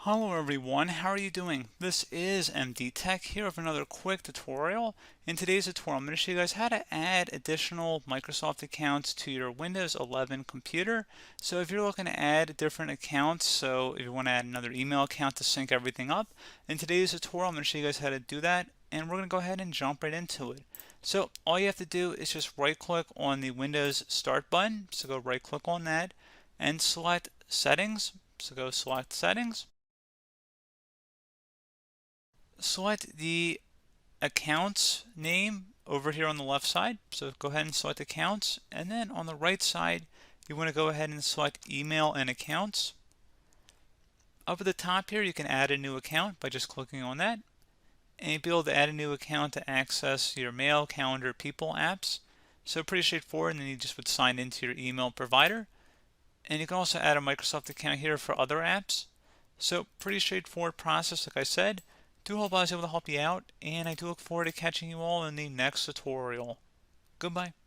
Hello everyone, how are you doing? This is MD Tech here with another quick tutorial. In today's tutorial, I'm going to show you guys how to add additional Microsoft accounts to your Windows 11 computer. So if you're looking to add different accounts, so if you want to add another email account to sync everything up, in today's tutorial I'm going to show you guys how to do that, and we're going to go ahead and jump right into it. So all you have to do is just right click on the Windows Start button, so go right click on that and select Settings, so go select Settings. Select the accounts name over here on the left side. So go ahead and select accounts, and then on the right side you want to go ahead and select email and accounts. Up at the top here you can add a new account by just clicking on that, and you'll be able to add a new account to access your mail, calendar, people apps. So pretty straightforward, and then you just would sign into your email provider. And you can also add a Microsoft account here for other apps. So pretty straightforward process, like I said. Do hope I was able to help you out, and I do look forward to catching you all in the next tutorial. Goodbye.